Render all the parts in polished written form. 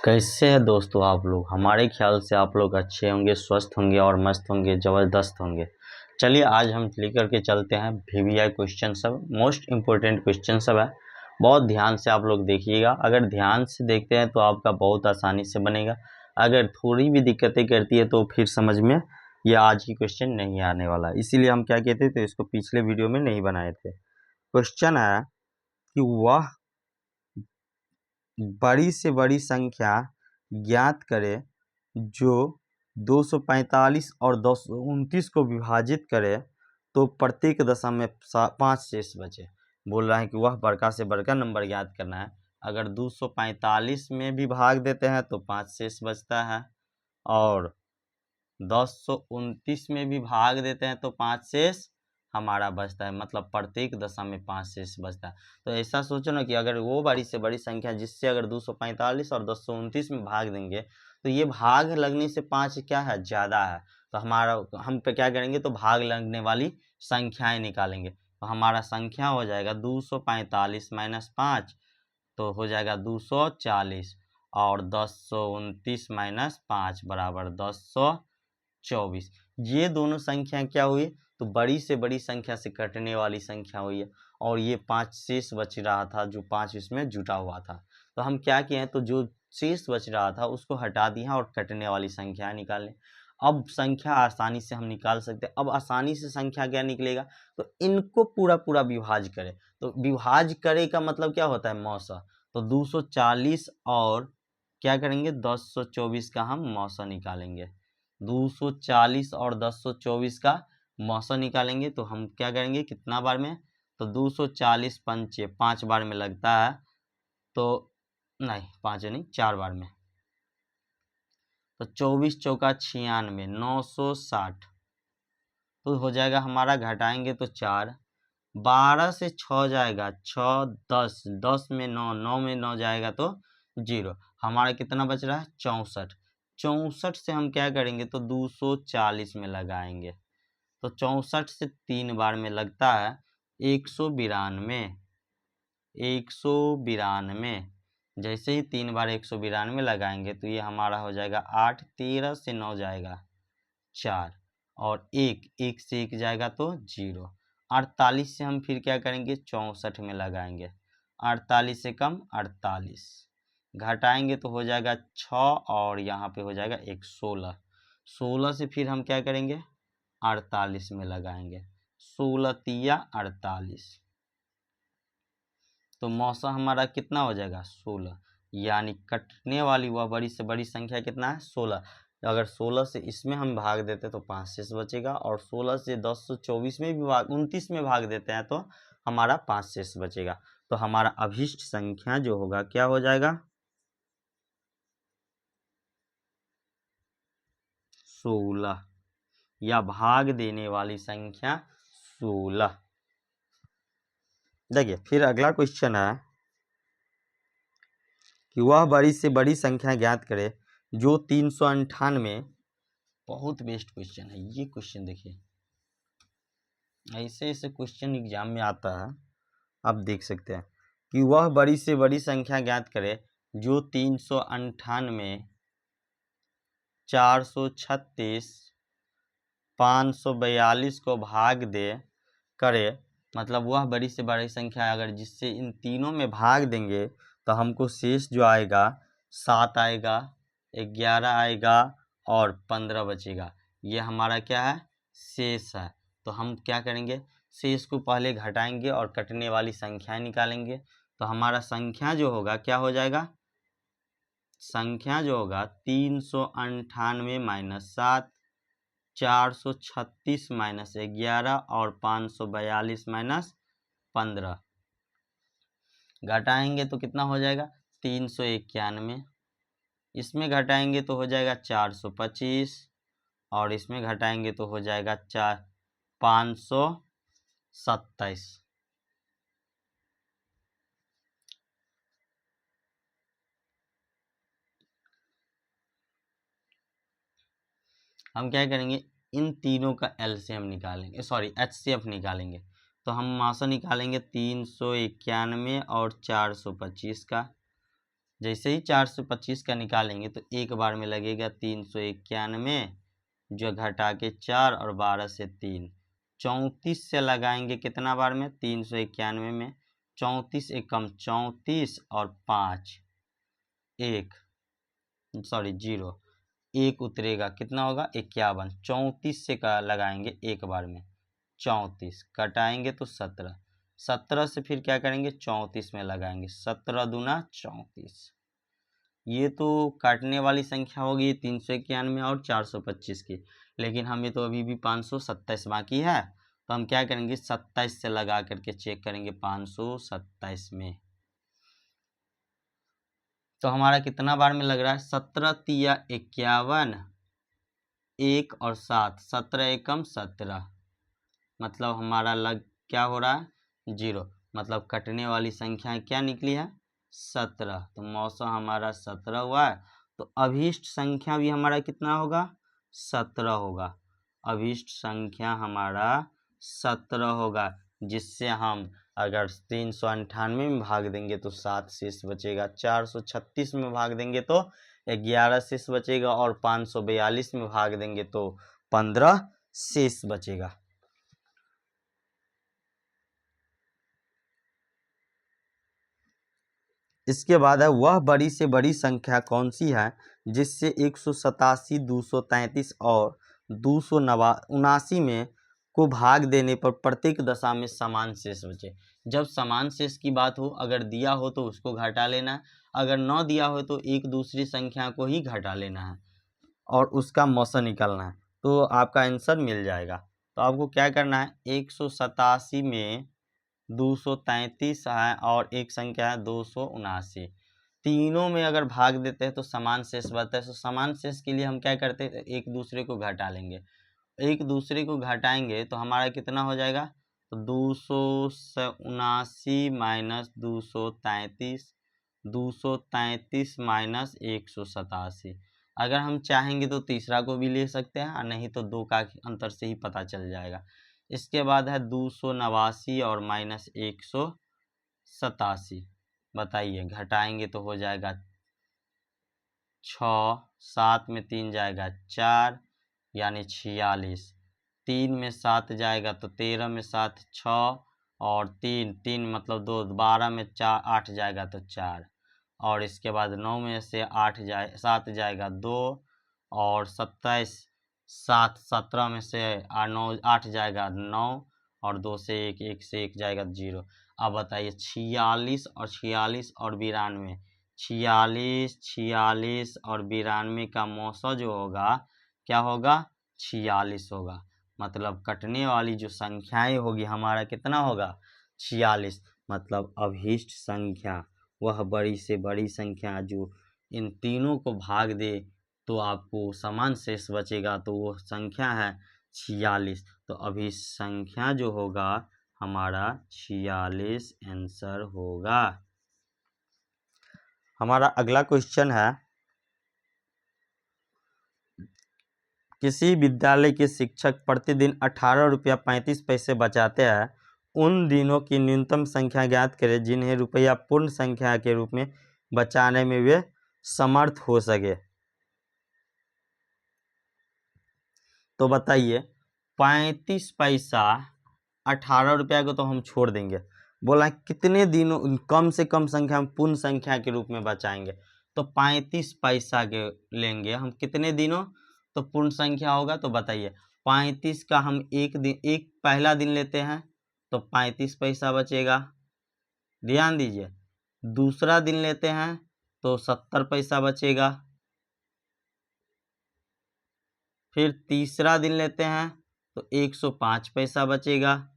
कैसे है दोस्तों आप लोग। हमारे ख्याल से आप लोग अच्छे होंगे, स्वस्थ होंगे और मस्त होंगे, ज़बरदस्त होंगे। चलिए आज हम लेकर के चलते हैं वीवीआई क्वेश्चन, सब मोस्ट इम्पोर्टेंट क्वेश्चन सब है। बहुत ध्यान से आप लोग देखिएगा। अगर ध्यान से देखते हैं तो आपका बहुत आसानी से बनेगा। अगर थोड़ी भी दिक्कतें करती है तो फिर समझ में ये आज की क्वेश्चन नहीं आने वाला। इसीलिए हम क्या कहते थे, इसको पिछले वीडियो में नहीं बनाए थे। क्वेश्चन है कि वह बड़ी से बड़ी संख्या ज्ञात करें जो 245 और 229 को विभाजित करे तो प्रत्येक दशा में 5 शेष बचे। बोल रहा है कि वह बड़का से बड़का नंबर ज्ञात करना है। अगर 245 में भी भाग देते हैं तो 5 शेष बचता है, और 229 में भी भाग देते हैं तो 5 शेष हमारा बचता है। मतलब प्रत्येक दशा में 5 शेष बचता है। तो ऐसा सोचो ना कि अगर वो बड़ी से बड़ी संख्या जिससे अगर 245 और 229 में भाग देंगे तो ये भाग लगने से 5 क्या है, ज़्यादा है। तो हमारा हम पे क्या करेंगे, तो भाग लगने वाली संख्याएं निकालेंगे। तो हमारा संख्या हो जाएगा 245 माइनस 5 तो हो जाएगा 240, और 229 माइनस 5 बराबर 224। ये दोनों संख्या क्या हुई, तो बड़ी से बड़ी संख्या से कटने वाली संख्या हुई है। और ये 5 शेष बच रहा था, जो 5 इसमें जुटा हुआ था। तो हम क्या किए हैं, तो जो शेष बच रहा था उसको हटा दिया और कटने वाली संख्या निकालें। अब संख्या आसानी से हम निकाल सकते हैं। अब आसानी से संख्या क्या निकलेगा, तो इनको पूरा पूरा विभाज करें। तो विभाज करे का मतलब क्या होता है, मौसा। तो 240 और क्या करेंगे, 224 का हम मौसा निकालेंगे। 240 और 224 का मौसा निकालेंगे तो हम क्या करेंगे, कितना बार में, तो 240 पंचे 5 बार में लगता है, तो नहीं 5 नहीं 4 बार में, तो 24 चौका 96, 960। तो हो जाएगा हमारा, घटाएंगे तो 4, 12 से 6 जाएगा 6, 10, 10 में 9, 9 में 9 जाएगा तो 0। हमारा कितना बच रहा है, 64। 64 से हम क्या करेंगे, तो 240 में लगाएंगे। तो 64 से 3 बार में लगता है 192। 192 जैसे ही 3 बार 192 लगाएंगे तो ये हमारा हो जाएगा 8, 13 से 9 जाएगा 4, और 1 से 1 जाएगा तो 0। 48 से हम फिर क्या करेंगे, 64 में लगाएंगे। 48 से कम 48, घटाएंगे तो हो जाएगा 6, और यहाँ पे हो जाएगा 1, 16। 16 से फिर हम क्या करेंगे, 48 में लगाएंगे। 16 तिया 48, तो मौसा हमारा कितना हो जाएगा, 16। यानी कटने वाली वह बड़ी से बड़ी संख्या कितना है, 16। अगर 16 से इसमें हम भाग देते तो 5 शेष बचेगा, और 16 से 224 में भी 29 में भाग देते हैं तो हमारा 5 शेष बचेगा। तो हमारा अभिष्ट संख्या जो होगा क्या हो जाएगा, 16, या भाग देने वाली संख्या 16। देखिए फिर अगला क्वेश्चन है कि वह बड़ी से बड़ी संख्या ज्ञात करे जो 398। बहुत बेस्ट क्वेश्चन है ये क्वेश्चन। देखिए ऐसे ऐसे क्वेश्चन एग्जाम में आता है, आप देख सकते हैं कि वह बड़ी से बड़ी संख्या ज्ञात करे जो 398, 436, 542 को भाग दे करे। मतलब वह बड़ी से बड़ी संख्या अगर जिससे इन तीनों में भाग देंगे तो हमको शेष जो आएगा 7 आएगा, 11 आएगा और 15 बचेगा। ये हमारा क्या है, शेष है। तो हम क्या करेंगे, शेष को पहले घटाएंगे और कटने वाली संख्याएं निकालेंगे। तो हमारा संख्या जो होगा क्या हो जाएगा, संख्या जो होगा 398 माइनस 7, 436 माइनस 11 और 542 माइनस 15। घटाएंगे तो कितना हो जाएगा, 391। इसमें घटाएंगे तो हो जाएगा 425, और इसमें घटाएंगे तो हो जाएगा 527। हम क्या करेंगे, इन तीनों का एलसीएम निकालेंगे, सॉरी एचसीएफ निकालेंगे। तो हम मासा निकालेंगे 391 और 425 का। जैसे ही 425 का निकालेंगे तो एक बार में लगेगा 391, जो घटा के 4 और 12 से 3, 34 से लगाएंगे कितना बार में 391 में, 34 एकम 34 और 5 1 सॉरी 0 1 उतरेगा कितना होगा 51, 34 से का लगाएंगे एक बार में 34, कटाएंगे तो 17, 17 से फिर क्या करेंगे 34 में लगाएंगे, 17 दूना 34। ये तो काटने वाली संख्या होगी 391 और 425 की, लेकिन हमें तो अभी भी 527 बाकी है, तो हम क्या करेंगे 27 से लगा करके चेक करेंगे 527 में, तो हमारा कितना बार में लग रहा है 17 तिया 51, 1 और 7, 17 एकम 17, मतलब हमारा लग क्या हो रहा है 0, मतलब कटने वाली संख्या क्या निकली है 17, तो मौसा हमारा 17 हुआ है। तो अभीष्ट संख्या भी हमारा कितना होगा 17 होगा, अभीष्ट संख्या हमारा 17 होगा, जिससे हम अगर 398 में भाग देंगे तो 7 शेष बचेगा, 436 में भाग देंगे तो 11 शेष बचेगा और 542 में भाग देंगे तो 15 शेष बचेगा। इसके बाद है वह बड़ी से बड़ी संख्या कौन सी है जिससे 187, 233 और 279 में को भाग देने पर प्रत्येक दशा में समान शेष बचे। जब समान शेष की बात हो, अगर दिया हो तो उसको घटा लेना है, अगर न दिया हो तो एक दूसरी संख्या को ही घटा लेना है और उसका मौसा निकालना है, तो आपका आंसर मिल जाएगा। तो आपको क्या करना है 187 में 233 है और एक संख्या है 279, तीनों में अगर भाग देते हैं तो समान शेष बचता है। तो समान शेष के लिए हम क्या करते हैं एक दूसरे को घटा लेंगे, एक दूसरे को घटाएंगे तो हमारा कितना हो जाएगा, तो 279 माइनस 233, 233 माइनस 187। अगर हम चाहेंगे तो तीसरा को भी ले सकते हैं और नहीं तो 2 का अंतर से ही पता चल जाएगा। इसके बाद है 289 और माइनस 187, बताइए घटाएंगे तो हो जाएगा 6, 7 में 3 जाएगा 4 यानी 46, 3 में 7 जाएगा तो 13 में 7 6 और 3 मतलब 2, 12 में 4 8 जाएगा तो 4, और इसके बाद 9 में से 7 जाएगा 2 और 27 7 17 में से 8 जाएगा 9 और 2 से 1 से 1 जाएगा 0। अब बताइए 46 और 46 और 92, 46 46 और 92 का मौसा जो होगा क्या होगा 46 होगा, मतलब कटने वाली जो संख्याएं होगी हमारा कितना होगा 46, मतलब अभीष्ट संख्या वह बड़ी से बड़ी संख्या जो इन तीनों को भाग दे तो आपको समान शेष बचेगा, तो वो संख्या है 46। तो अभी संख्या जो होगा हमारा 46 आंसर होगा। हमारा अगला क्वेश्चन है, किसी विद्यालय के शिक्षक प्रतिदिन 18 रुपया 35 पैसे बचाते हैं, उन दिनों की न्यूनतम संख्या ज्ञात करें जिन्हें रुपया पूर्ण संख्या के रूप में बचाने में वे समर्थ हो सके। तो बताइए 35 पैसा 18 रुपया को तो हम छोड़ देंगे, बोला कितने दिनों कम से कम संख्या हम पूर्ण संख्या के रूप में बचाएंगे, तो 35 पैसा के लेंगे हम कितने दिनों, तो पूर्ण संख्या होगा। तो बताइए 35 का हम एक पहला दिन लेते हैं तो 35 पैसा बचेगा, ध्यान दीजिए। दूसरा दिन लेते हैं तो 70 पैसा बचेगा, फिर तीसरा दिन लेते हैं तो 105 पैसा बचेगा,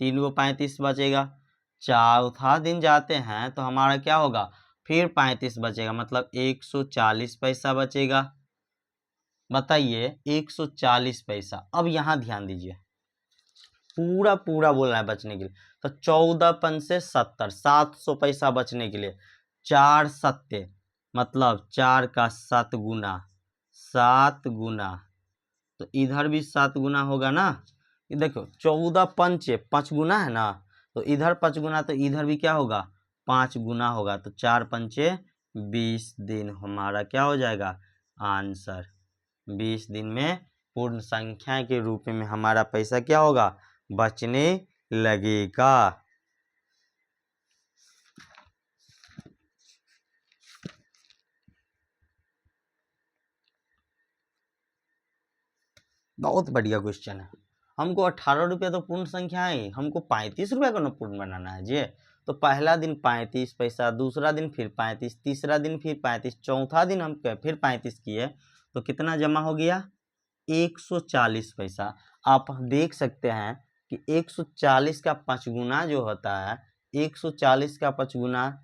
3 को 35 बचेगा। चौथा दिन जाते हैं तो हमारा क्या होगा फिर 35 बचेगा, मतलब 140 पैसा बचेगा। बताइए 140 पैसा। अब यहाँ ध्यान दीजिए पूरा पूरा बोल रहा है बचने के लिए, तो 14 पन से 70, 700 पैसा बचने के लिए 4 सत्य मतलब 4 का 7 गुना, 7 गुना, तो इधर भी 7 गुना होगा ना। देखो 14 पंच 5 गुना है ना, तो इधर 5 गुना तो इधर भी क्या होगा 5 गुना होगा तो 4 पंचे 20 दिन हमारा क्या हो जाएगा आंसर। 20 दिन में पूर्ण संख्या के रूप में हमारा पैसा क्या होगा बचने लगेगा। बहुत बढ़िया क्वेश्चन है। हमको 18 रुपया तो पूर्ण संख्या है, हमको 35 रुपया का ना पूर्ण बनाना है जी। तो पहला दिन 35 पैसा, दूसरा दिन फिर 35, तीसरा दिन फिर 35, चौथा दिन हम फिर 35 किए तो कितना जमा हो गया 140 पैसा। आप देख सकते हैं कि 140 का 5 गुना जो होता है, 140 का 5 गुना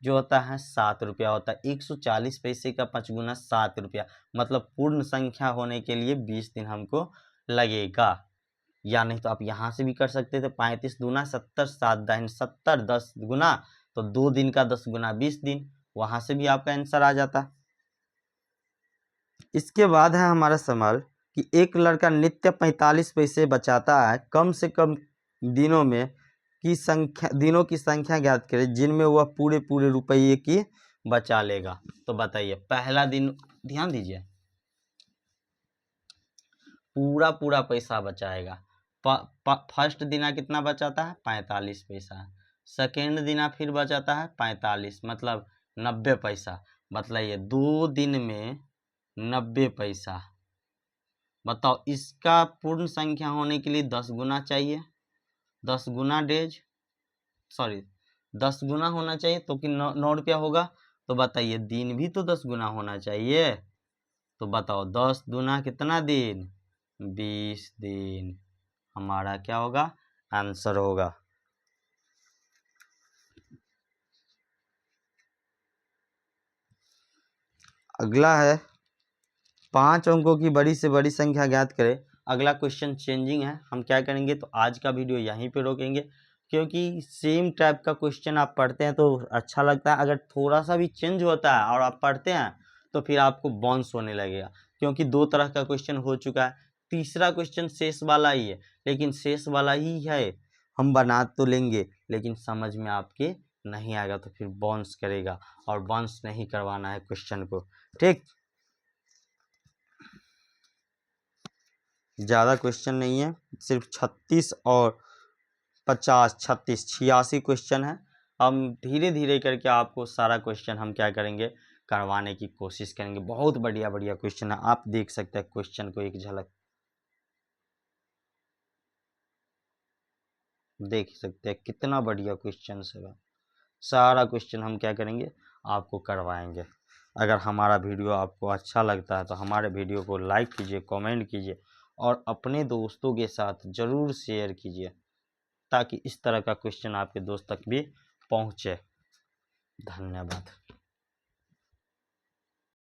जो होता है 7 रुपया होता है। 140 पैसे का 5 गुना 7 रुपया, मतलब पूर्ण संख्या होने के लिए 20 दिन हमको लगेगा। या नहीं तो आप यहाँ से भी कर सकते थे, 35 दूना 70, 7 दाहिने 70, 10 गुना तो 2 दिन का 10 गुना 20 दिन, वहां से भी आपका आंसर आ जाता। इसके बाद है हमारा सवाल कि एक लड़का नित्य 45 पैसे बचाता है, कम से कम दिनों की संख्या ज्ञात करें जिनमें वह पूरे पूरे रुपये की बचा लेगा। तो बताइए पहला दिन, ध्यान दीजिए, पूरा पूरा पैसा बचाएगा। फर्स्ट दिना कितना बचाता है 45 पैसा, सेकेंड दिना फिर बचाता है 45 मतलब 90 पैसा। मतलब ये 2 दिन में 90 पैसा। बताओ इसका पूर्ण संख्या होने के लिए 10 गुना चाहिए, 10 गुना 10 गुना होना चाहिए तो कि 9 रुपया होगा। तो बताइए दिन भी तो 10 गुना होना चाहिए। तो बताओ 10 गुना कितना दिन 20 दिन, हमारा क्या होगा आंसर होगा। अगला है 5 अंकों की बड़ी से बड़ी संख्या ज्ञात करें। अगला क्वेश्चन चेंजिंग है, हम क्या करेंगे तो आज का वीडियो यहीं पे रोकेंगे, क्योंकि सेम टाइप का क्वेश्चन आप पढ़ते हैं तो अच्छा लगता है। अगर थोड़ा सा भी चेंज होता है और आप पढ़ते हैं तो फिर आपको बाउंस होने लगेगा, क्योंकि 2 तरह का क्वेश्चन हो चुका है। तीसरा क्वेश्चन शेष वाला ही है, लेकिन शेष वाला ही है, हम बना तो लेंगे लेकिन समझ में आपके नहीं आएगा तो फिर बाउंस करेगा, और बाउंस नहीं करवाना है क्वेश्चन को, ठीक। ज़्यादा क्वेश्चन नहीं है, सिर्फ 36 और 50, 36, 86 क्वेश्चन है। हम धीरे धीरे करके आपको सारा क्वेश्चन हम क्या करेंगे करवाने की कोशिश करेंगे। बहुत बढ़िया बढ़िया क्वेश्चन है, आप देख सकते हैं क्वेश्चन को एक झलक देख सकते हैं, कितना बढ़िया क्वेश्चन है। सारा क्वेश्चन हम क्या करेंगे आपको करवाएंगे। अगर हमारा वीडियो आपको अच्छा लगता है तो हमारे वीडियो को लाइक कीजिए, कमेंट कीजिए और अपने दोस्तों के साथ ज़रूर शेयर कीजिए, ताकि इस तरह का क्वेश्चन आपके दोस्त तक भी पहुँचे। धन्यवाद।